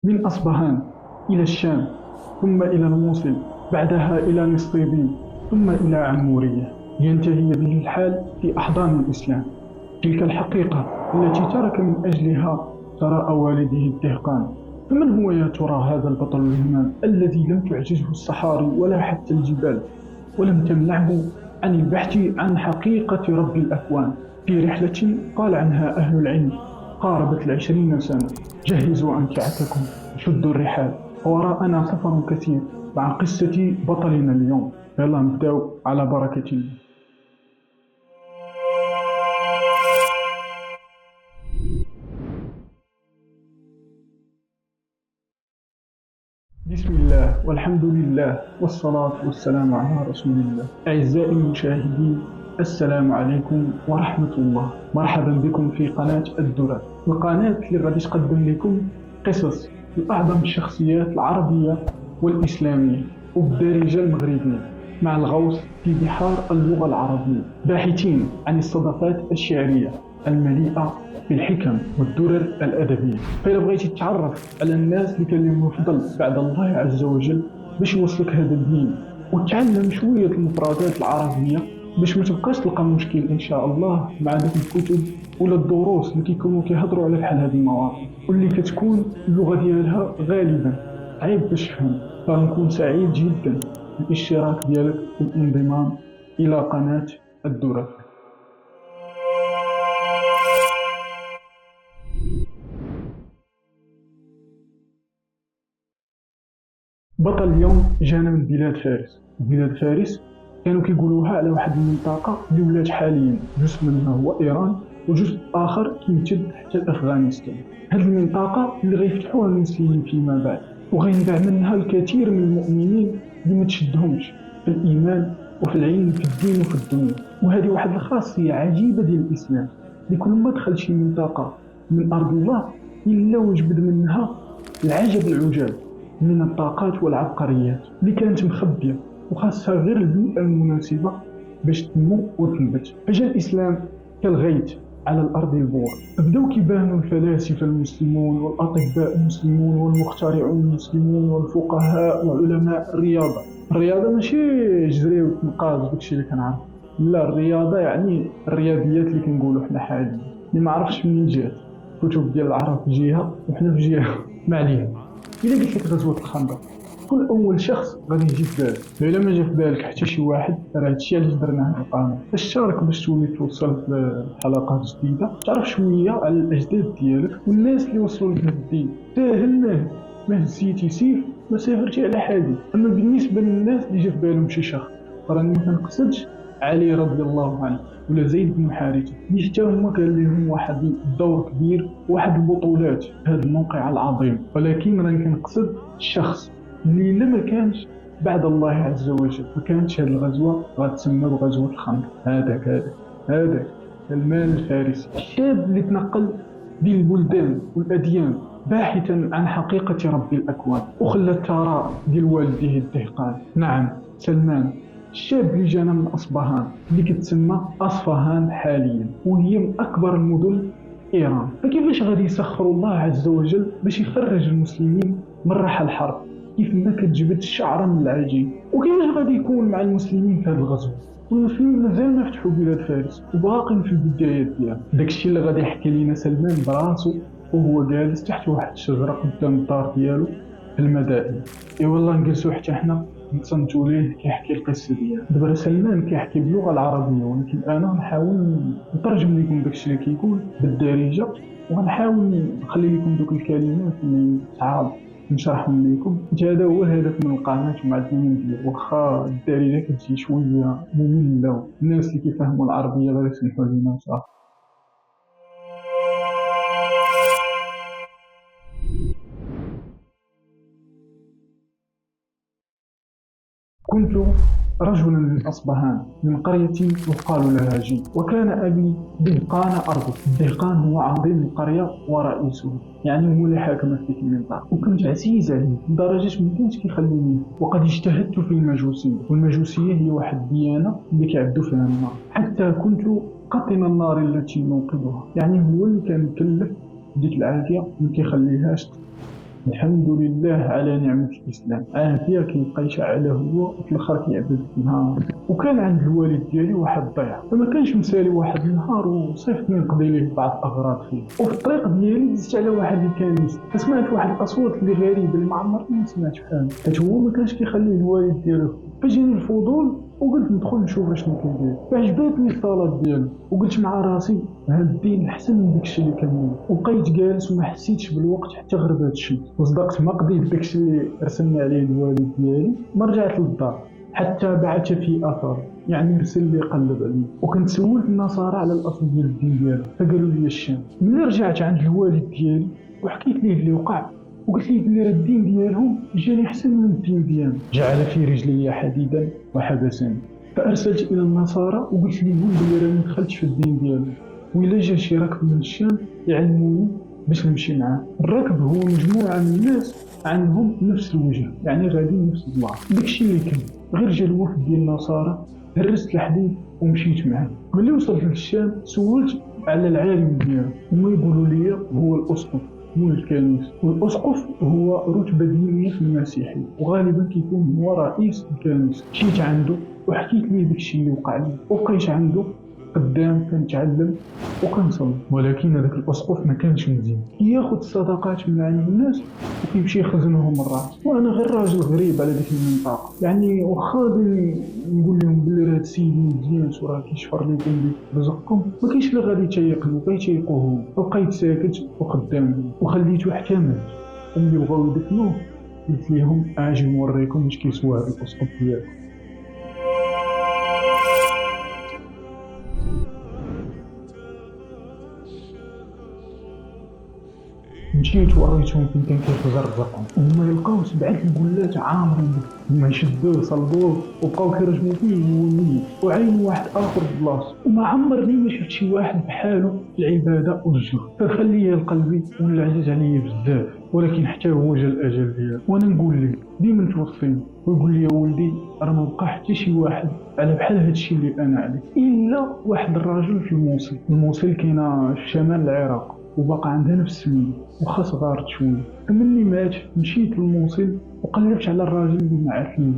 من أصبهان إلى الشام، ثم إلى الموصل، بعدها إلى نصيبين، ثم إلى عمورية، ينتهي به الحال في أحضان الإسلام. تلك الحقيقة التي ترك من أجلها ثراء والده الدهقان. فمن هو يا ترى هذا البطل الهمام الذي لم تعجزه الصحاري ولا حتى الجبال، ولم تمنعه عن البحث عن حقيقة رب الأكوان في رحلة قال عنها أهل العلم قاربت 20 سنة؟ جهزوا أمتعتكم، شدوا الرحال، وراءنا سفر كثير مع قصة بطلنا اليوم. يلا نبدأ على بركة الله. بسم الله والحمد لله والصلاة والسلام على رسول الله. أعزائي المشاهدين، السلام عليكم ورحمة الله. مرحبا بكم في قناة الدرر، القناة اللي غادي تقدم لكم قصص لأعظم الشخصيات العربية والإسلامية وبالدارجة المغربية، مع الغوص في بحار اللغة العربية، باحثين عن الصدفات الشعرية المليئة بالحكم والدرر الأدبية. فإذا بغيتي تتعرف على الناس اللي كان لهم الفضل بعد الله عز وجل باش يوصلك هذا الدين، وتعلم شوية المفردات العربية باش ما تبقاش تلقى مشكل إن شاء الله مع ذوك الكتب ولا الدروس اللي كيكونوا كيهضروا على بحال هذه المواضيع، واللي كتكون اللغة ديالها غالبا عيب باش تفهم، فنكون سعيد جدا بالاشتراك ديالك والانضمام إلى قناة الدرر. بطل اليوم جانا من بلاد فارس. بلاد فارس كانوا كيقولوها على واحد المنطقة اللي ولات حاليا جزء منها هو إيران، وجزء آخر كيمتد حتى لأفغانستان. هذه المنطقة اللي غيفتحوها المسلمين فيما بعد، وغينبع منها الكثير من المؤمنين اللي ما تشدهمش في الإيمان وفي العلم في الدين وفي الدنيا. وهذه واحد الخاصية عجيبة ديال الإسلام، لكل ما دخل شي منطقة من أرض الله إلا وجبد منها العجب العجاب من الطاقات والعبقريات اللي كانت مخبية، وخاصها غير البيئة المناسبة باش تنمو وتنبت. فجاء الإسلام كالغيث على الأرض البور، بداو كيبانوا الفلاسفة المسلمون والأطباء المسلمون والمخترعون المسلمون والفقهاء وعلماء الرياضة ماشي جري وتنقاز داكشي اللي كنعرف، لا، الرياضة يعني الرياضيات اللي كنقولوا حنا حاليا، اللي ما عرفش منين جات. كتب ديال العرب في جهة وحنا في جهة، ما علينا. إلا قلت لك غزوة الخندق، كل أول شخص غادي يجي في بالك، إلا ما جا في بالك حتى شي واحد، راه هادشي علاش درنا هاد القناة، باش تشارك، باش تولي توصل لحلقات جديدة، تعرف شوية على الأجداد ديالك والناس اللي وصلوا لهاد الدين. ساهل ما هزيتي سيف، ما سافرتي على حديث. أما بالنسبة للناس اللي جا في بالهم شي شخص، راني ما كنقصدش علي رضي الله عنه ولا زيد بن حارثة، اللي حتى هما كان لهم واحد الدور كبير وواحد البطولات في هذا الموقع العظيم، ولكن راني كنقصد الشخص اللي إلا ما كانش بعد الله عز وجل ما كانتش هذه الغزوة غتسمى بغزوة الخندق. هذاك سلمان الفارسي، الشاب اللي تنقل بين البلدان والأديان باحثا عن حقيقة رب الأكوان، وخلى الثراء ديال والديه الدهقان. نعم، سلمان، الشاب اللي جانا من أصبهان اللي كتسمى أصفهان حاليا، وهي من أكبر المدن إيران. فكيفاش غادي يسخر الله عز وجل باش يخرج المسلمين من رحى الحرب؟ كيف ما كتجبد الشعرة من العجين. وكيفاش غادي يكون مع المسلمين في هذا الغزو؟ والمسلمين مازال ما فتحوا بلاد فارس وباقين في البدايات ديالهم. داكشي اللي غادي يحكي لينا سلمان براسو وهو جالس تحت واحد الشجرة قدام الدار ديالو في المدائن. اي والله نجلسوا حتى حنا نتصنتوا ليه كيحكي القصه ديالو. دابا سلمان كيحكي باللغه العربيه، ولكن انا نحاول نترجم لكم داكشي اللي كيقول بالدارجه، وغنحاول نخلي لكم دوك الكلمات اللي صعاب نشرحهم لكم. هذا هو الهدف من القناه ومع الدين، واخا الدارجه كتجي شويه ممله، الناس اللي كيفهموا العربيه غير يسمحوا لنا صراحه. كنت رجلا من أصبهان، من قرية يقال لها جي، وكان أبي دهقان أرضه. الدهقان هو عظيم القرية ورئيسه، يعني هو اللي حاكم في المنطقة. وكنت عزيز عليه لدرجة ما كانش كيخليني. وقد اجتهدت في المجوسية، والمجوسية هي واحد الديانة اللي كيعبدوا فيها النار، حتى كنت قطن النار التي نوقدها، يعني هو اللي كان مكلف ديك العافية ما كيخليهاش. الحمد لله على نعمة الإسلام. عافية كيبقى يشعل هو وفي الآخر كيعبد نهار. وكان عند الوالد ديالي واحد الضيعة، فما كانش مسالي واحد النهار وصيفطني نقضي ليه بعض الأغراض فيه. وفي الطريق ديالي دزت على واحد الكنيسة، فسمعت واحد الأصوات اللي غريبة اللي ما عمرني ما سمعت بحالها، حيت هو ما كانش كيخلي الوالد ديالو. فجاني الفضول وقلت ندخل نشوف شنو كيدير. فعجبتني الصلاة ديالو وقلت مع راسي هاد الدين احسن من داكشي اللي كان. وبقيت جالس وما حسيتش بالوقت حتى غربت الشمس. وصدقت ما قضيت داكشي اللي رسمنا عليه الوالد ديالي. ما رجعت للدار حتى بعث في اثر، يعني رسل لي قلب عليه. وكنت سولت النصارى على الاصل ديال الدين ديالو فقالوا لي الشام. ملي رجعت عند الوالد ديالي وحكيت ليه اللي وقع وقلت لي بلي راه الدين ديالهم جاني احسن من الدين ديالنا، جعل في رجلي حديدا وحبسني. فارسلت الى النصارى وقلت لهم بلي راني دخلت في الدين ديالهم، وإلا جا شي راكب من الشام يعلموني باش نمشي معاه. الراكب هو مجموعة من الناس عندهم نفس الوجه، يعني غادي نفس الله. داكشي اللي كان غير جا الوفد ديال النصارى، هرست الحديد ومشيت معاه. ملي وصلت للشام سولت على العالم ديالو، هما يقولوا لي هو الأسقف مول الكنيسة. والأسقف هو رتبة دينية في المسيحية، وغالبا كيكون هو رئيس الكنيسة. مشيت عنده وحكيت ليه داكشي اللي وقع لي، وبقيت عنده قدام كنتعلم وكنصلي. ولكن هذاك الاسقف ما كانش مزيان، كياخذ الصدقات من عند الناس وكيمشي يخزنهم لراسو. وانا غير راجل غريب على ديك المنطقه، يعني واخا نقول لهم بلي راه هاد السيد مزيان وراه كيشفر لكم برزقكم، ما كاينش اللي غادي يتيقنوا، كيتيقوا هو. بقيت ساكت وخدام وخليته حتى مات. وملي بغاو يدفنوه قلت لهم اجي نوريكم واش كيسوى هذا الاسقف ديالكم. مشيت وريتهم فين كان كيخرج رزقهم. هما يلقاو 7 القلات عامرين بك، هما يشدوه صلبوه وبقاو كيرجموا فيه وهو ميت، وعين واحد اخر بلاصتو. وما عمرني ما شفت شي واحد بحالو في العباده والجهد. فخليه لقلبي ولا عزيز عليا بزاف. ولكن حتى هو جا الاجل ديالو. وانا نقول ليه ديما توصيني ويقول لي يا ولدي راه ما بقى حتى شي واحد على بحال هادشي اللي انا عليه، الا واحد الراجل في الموصل. الموصل كاينه في شمال العراق وبقى عندها نفس السميه وخا صغارت شويه. فملي مات مشيت للموصل وقلبت على الراجل اللي معاتني.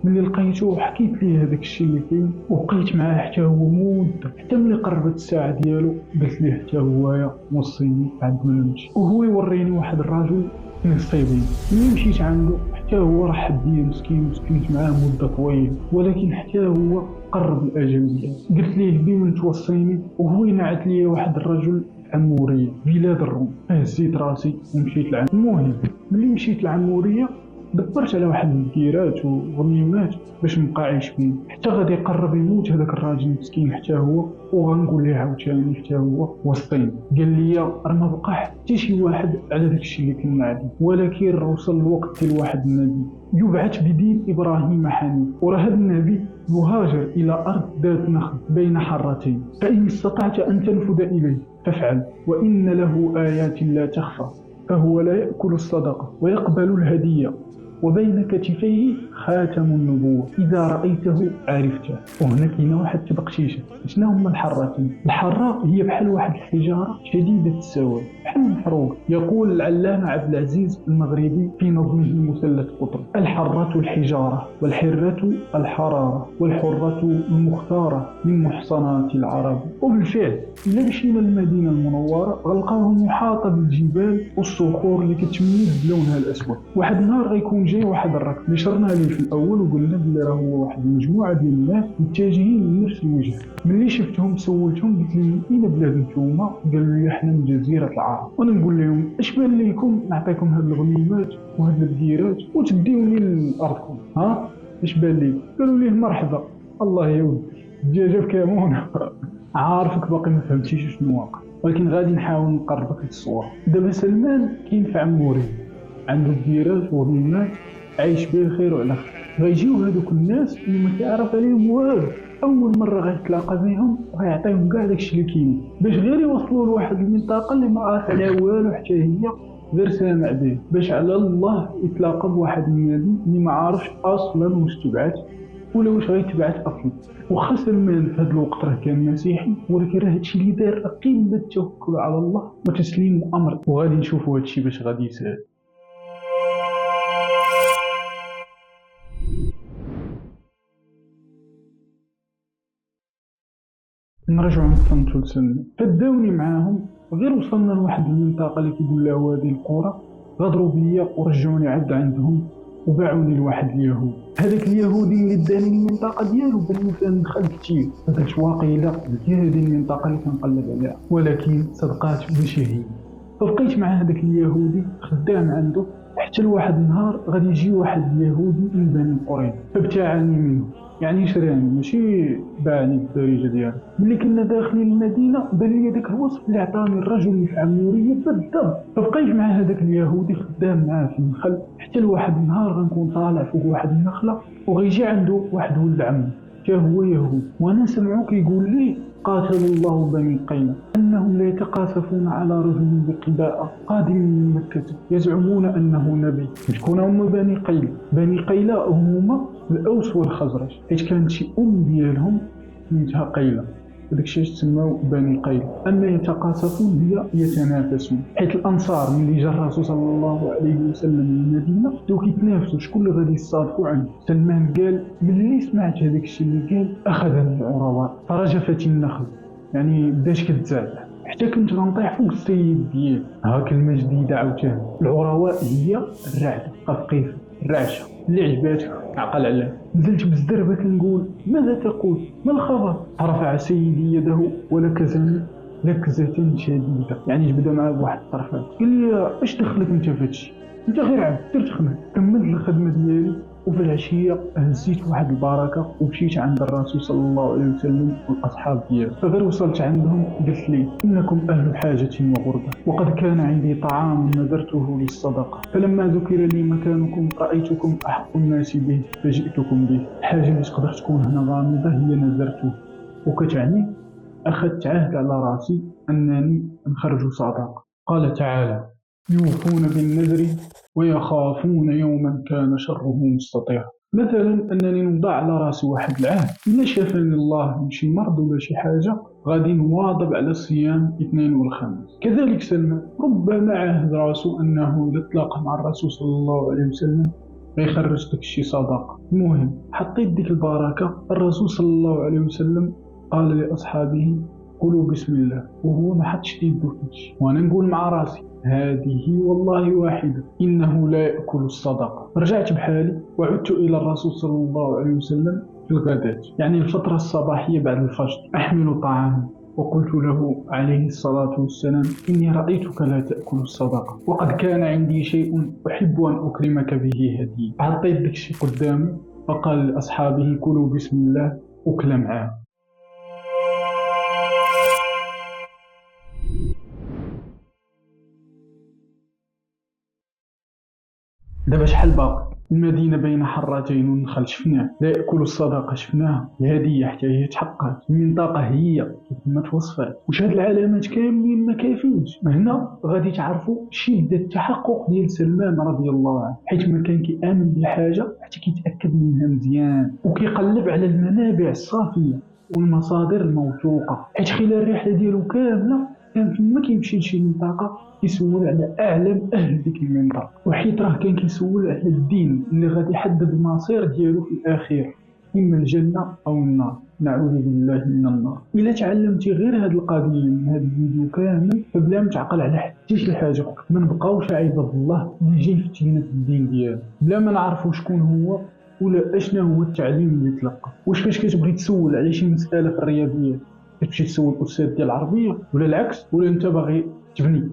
ملي لقيته حكيت ليه هذاك الشيء اللي كاين وبقيت معاه حتى هو مده، حتى ملي قربت الساعه ديالو قلت ليه حتى هو وصيني عند ما نمشي. وهو يوريني واحد الراجل من الصيبين. ملي مشيت عنده حتى هو رحب بيا مسكين، وسكنت معاه مده طويله. ولكن حتى هو قرب الاجل ديالو. قلت ليه ديما توصيني، وهو ينعت لي واحد الرجل عمورية بلاد الروم. هزيت راسي ومشيت لعنده. المهم ملي مشيت لعمورية دبرت على واحد الكيرات وغنيمات باش نبقى عايش بيه، حتى غادي يقرب يموت هذاك الراجل المسكين حتى هو. وغنقول ليه عاوتاني حتى هو وسطين. قال لي راه ما بقى حتى شي واحد على داك الشيء اللي كنا عليه، ولكن وصل الوقت لواحد النبي يبعث بدين ابراهيم حنيف. وراه هذا النبي يهاجر الى ارض ذات نخل بين حرتين، فان استطعت ان تنفذ اليه فافعل. وان له ايات لا تخفى، فهو لا ياكل الصدقه ويقبل الهديه، وبين كتفيه خاتم النبوة، إذا رأيته عرفته. وهنا كاينه واحد التبقشيشة. شنو هما الحرتين؟ الحراء هي بحال واحد الحجارة شديدة السواد بحال المحروق. يقول العلامة عبد العزيز المغربي في نظمه مثلث قطر: الحرة الحجارة، والحرة الحرارة، والحرة المختارة من محصنات العرب. وبالفعل إلا مشينا للمدينة المنورة غنلقاوها محاطة بالجبال والصخور اللي كتميز بلونها الأسود. واحد النهار غيكون جاي واحد الراكب اللي شرنا عليه في الأول وقلنا بلي راه هو واحد المجموعة ديال الناس متجهين لنفس الوجه. ملي شفتهم سولتهم قلت لهم أين بلاد نتوما؟ قالوا لي حنا من جزيرة العرب. وانا نقول لهم اش بان ليكم نعطيكم هاد الغنيمات وهاد الديرات وتديوني لأرضكم؟ ها اش بان ليكم؟ قالوا لي مرحبا. الله يا ولدي الدجاجة بكامونة. عارفك باقي ما فهمتيش شنو واقع، ولكن غادي نحاول نقربك للصورة. دابا سلمان كاين في عموري، عنده الديرات وغنيمات عايش بيه الخير وعلى خير. غيجيو هذوك الناس اللي ما كيعرف عليهم والو، اول مره غيتلاقى بهم وغيعطيهم كاع داكشي اللي كاين باش غير يوصلوا لواحد المنطقه اللي ما عارف عليها والو حتى هي، غير سامع به. باش على الله يتلاقى بواحد النبي اللي ما عارفش اصلا واش تبعت ولا واش غيتبعت اصلا. وخا سلمان في هذا الوقت راه كان مسيحي، ولكن راه هادشي اللي دار قمه التوكل على الله وتسليم الامر. وغادي نشوفوا هادشي باش غادي يسهل. نرجعوا نتصنتوا لسلمى. فداوني معاهم، غير وصلنا لواحد المنطقة اللي كيقول لها وادي القرى، غدروا بيا ورجعوني عاد عندهم وباعوني لواحد اليهود. هذاك اليهودي اللي داني المنطقة ديالو بان فيها ندخل كثير، فقلت واقيلا هي هذه المنطقة اللي كنقلب عليها، ولكن صدقات ماشي هي. فبقيت مع هذاك اليهودي خدام عنده، حتى لواحد النهار غادي يجي واحد اليهودي من بني قريظة فابتاعني منه، يعني شراني ماشي باعني بالدارجه ديالو. ملي كنا داخلين المدينه بان لي داك الوصف اللي عطاني الرجل اللي في عموريه بالضبط. فبقيت مع هذاك اليهودي خدام معاه في النخل، حتى لواحد النهار غنكون طالع فوق واحد النخله وغيجي عنده واحد ولد عمه حتى هو يهودي، وانا سمعو كيقول لي قاتل الله بني قينة انهم ليتقاسفون على رجل بقباء قادم من مكه يزعمون انه نبي. شكون هما بني قيلة؟ بني قيلة هما الاوس والخزرج، حيت كانت شي ديالهم سميتها قيلة، وداك الشيء تسموا بني قيلة. اما يتقاسفون هي يتنافسون، حيت الانصار ملي جا الرسول صلى الله عليه وسلم للمدينه بداو كيتنافسوا شكون اللي غادي يصادفوا عنه. سلمان قال ملي سمعت هذاك الشيء اللي قال اخذني العروه فرجفت النخل، يعني بدات كتزعزع حتى كنت غنطيح فوق السيد ديالي. ها كلمه جديده عاوتاني، العروه هي الرعد قفقيف الرعشه اللي عجباتك عقل عليه. نزلت بالزربه كنقول ماذا تقول؟ ما الخبر؟ فرفع سيدي يده ولكزني لكزة شديدة، يعني جبدها معاه بواحد الطرفات. قال لي اش دخلك انت فهادشي؟ انت غير عبد دير تخدم. كملت الخدمه ديالي، وفي العشيه هزيت واحد البركه ومشيت عند الرسول صلى الله عليه وسلم والاصحاب ديالو. فغير وصلت عندهم قلت لي انكم اهل حاجه وغربه، وقد كان عندي طعام نذرته للصدقه، فلما ذكر لي مكانكم رايتكم احق الناس به فجئتكم به. الحاجه اللي تقدر تكون هنا غامضه هي نذرته، وكتعني اخذت عهد على راسي انني نخرج صدقه. قال تعالى يوفون بالنذر ويخافون يوما كان شره مستطيرا. مثلا انني نوضع على راسي واحد العهد، الا شافني الله من شي مرض ولا شي حاجه غادي نواظب على صيام الاثنين والخميس. كذلك سلمان ربما عاهد راسو انه اذا تلاقى مع الرسول صلى الله عليه وسلم غيخرج داك الشي صدقه. المهم حطيت ديك البركه. الرسول صلى الله عليه وسلم قال لاصحابه قولوا بسم الله، وهو ما حطش يده في الشيء، وانا نقول مع راسي هذه والله واحدة إنه لا يأكل الصدقة. رجعت بحالي وعدت إلى الرسول صلى الله عليه وسلم في الغداة، يعني الفترة الصباحية بعد الفجر، أحمل طعاما وقلت له عليه الصلاة والسلام إني رأيتك لا تأكل الصدقة، وقد كان عندي شيء أحب أن أكرمك به هدية. حطيت داك الشيء قدامي فقال لأصحابه كلوا بسم الله وكلا معاه. دابا شحال باقي؟ المدينة بين حرتين والنخل شفناه، لا يأكل الصدقة شفناها، الهدية حتى هي تحققت، المنطقة هي كيف ما توصفات. وش هاد العلامات كاملين ما كايفينش. هنا غادي تعرفوا شدة التحقق ديال سلمان رضي الله عنه، حيت ما كان كيآمن بالحاجة حتى كيتأكد منها مزيان وكيقلب على المنابع الصافية والمصادر الموثوقة. حيت خلال الرحلة ديالو كاملة كان فما كيمشي لشي منطقة كيسول على أعلم أهل ديك المنطقة، وحيت راه كان كيسول على الدين اللي غادي يحدد المصير ديالو في الأخير، إما الجنة أو النار، نعوذ بالله من النار. إلا تعلمتي غير هاد القضية من هاد الفيديو كامل فبلا ما تعقل على حتى شي حاجة، ما نبقاوش عباد الله اللي جاي يفتينا في الدين ديالو بلا ما نعرفوا شكون هو ولا اشنا هو التعليم اللي تلقى. واش فاش كتبغي تسول على شي مسألة في الرياضيات كتمشي تسول أستاذ ديال العربية ولا العكس، ولا أنت باغي تبني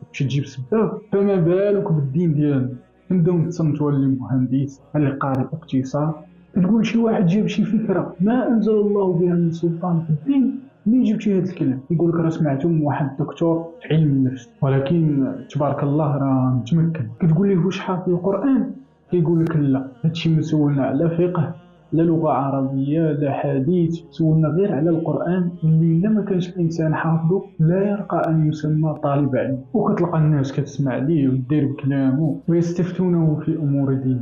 تمشي تجيب سباب؟ فما بالك بالدين ديالنا. نبداو نتصنتوا اللي مهندس اللي قاري اقتصاد، تقول شي واحد جاب شي فكرة ما أنزل الله بها من سلطان في الدين، منين جبتي هذا الكلام؟ يقول لك راه سمعته من واحد الدكتور في علم النفس، ولكن تبارك الله راه متمكن. كتقول ليه واش حافظ القرآن؟ كيقول لك لا، هادشي ما سولنا على فقه لا لغة عربية لا حديث، سولنا غير على القرآن اللي إلا ما كانش الإنسان حافظه لا يرقى أن يسمى طالب علم. وكتلقى الناس كتسمع ليه وتدير بكلامه ويستفتونه في أمور دين.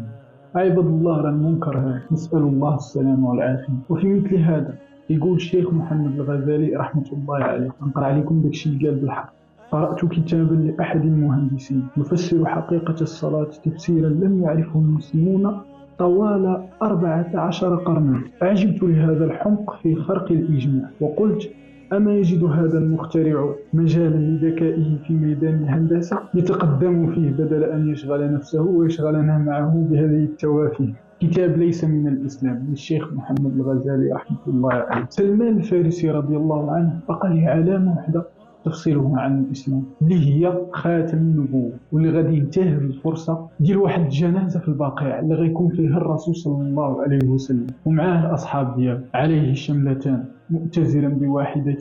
عباد الله راه المنكر هذا، نسأل الله السلامة والعافية. وفي مثل هذا يقول الشيخ محمد الغزالي رحمة الله عليه، نقرأ عليكم داكشي اللي قال بالحق. قرأت كتابا لأحد المهندسين يفسر حقيقة الصلاة تفسيرا لم يعرفه المسلمون طوال 14 قرنا. أعجبت لهذا الحمق في خرق الإجماع وقلت أما يجد هذا المخترع مجالا لذكائه في ميدان الهندسة يتقدم فيه بدل أن يشغل نفسه ويشغلنا معه بهذه التوافه؟ كتاب ليس من الإسلام للشيخ محمد الغزالي رحمة الله عليه. سلمان الفارسي رضي الله عنه بقى له علامة واحدة تفصيله عن الإسلام اللي هي خاتم النبوة، واللي غادي ينتهز الفرصة ديال واحد الجنازة في البقيع اللي غيكون فيها الرسول صلى الله عليه وسلم ومعاه الأصحاب ديالو عليه الشملتان مؤتزرا بواحدة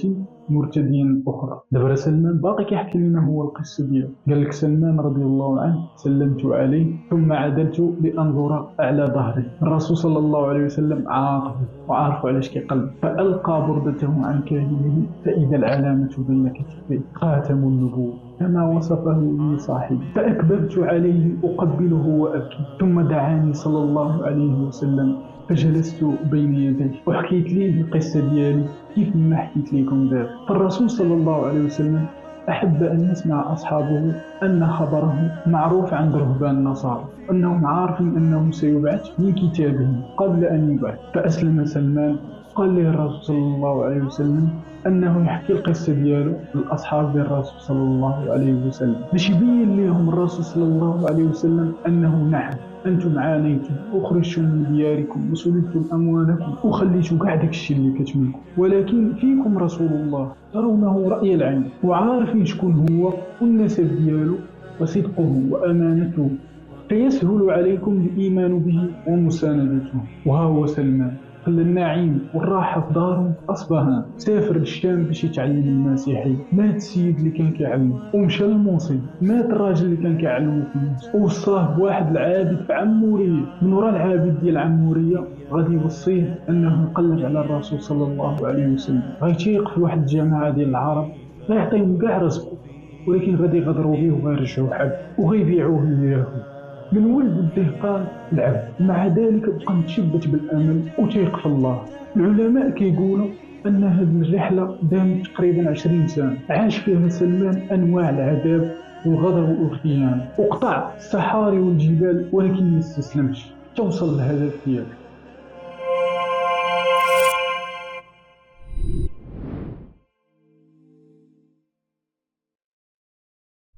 مرتديا الأخرى. دابا سلمان باقي كيحكي لنا هو القصة ديالو. قال لك سلمان رضي الله عنه: سلمت عليه ثم عدلت لأنظر أعلى ظهري. الرسول صلى الله عليه وسلم عاطفه وعارف علاش كيقلب، فألقى بردته عن كاهله فإذا العلامة بين كتفيه خاتم النبوة كما وصفه لي صاحبي، فأكببت عليه أقبله وأبكي، ثم دعاني صلى الله عليه وسلم فجلست بين يديه وحكيت لي القصة ديالي كيف ما حكيت لكم دابا. فالرسول صلى الله عليه وسلم أحب أن يسمع أصحابه أن خبره معروف عند رهبان النصارى، أنهم عارفين أنه سيبعث من كتابهم قبل أن يبعث. فأسلم سلمان، قال له الرسول صلى الله عليه وسلم أنه يحكي القصة ديالو للأصحاب الرسول صلى الله عليه وسلم باش يبين لهم الرسول صلى الله عليه وسلم أنه نعم أنتم عانيتم وخرجتم من دياركم وسلبتم أموالكم وخليتوا كاع داك الشيء اللي كتملكوا، ولكن فيكم رسول الله ترونه رأي العين وعارفين شكون هو والنسب ديالو وصدقه وأمانته، فيسهل عليكم الإيمان به ومساندته. وها هو سلمان خلى النعيم والراحة في دارهم أصبهان، سافر للشام باش يتعلم المسيحية، مات السيد اللي كان كيعلم، ومشى للموصل، مات الراجل اللي كان كيعلمه في الموصل، ووصاه بواحد العابد في عمورية. من وراء العابد ديال عمورية غادي يوصيه أنه يقلب على الرسول صلى الله عليه وسلم، غيتيق في واحد الجماعة ديال العرب غيعطيهم كاع رزقه، ولكن غادي يغدروا به وغيرجعوا حد وغيبيعوه لليهود. من ولد الدهقان العبد، مع ذلك بقى متشبت بالامل وتيق في الله. العلماء كيقولوا ان هذه الرحله دامت تقريبا 20 سنه، عاش فيها سلمان انواع العذاب والغدر والخيانه، وقطع الصحاري والجبال ولكن ما استسلمش، توصل للهدف ديالو.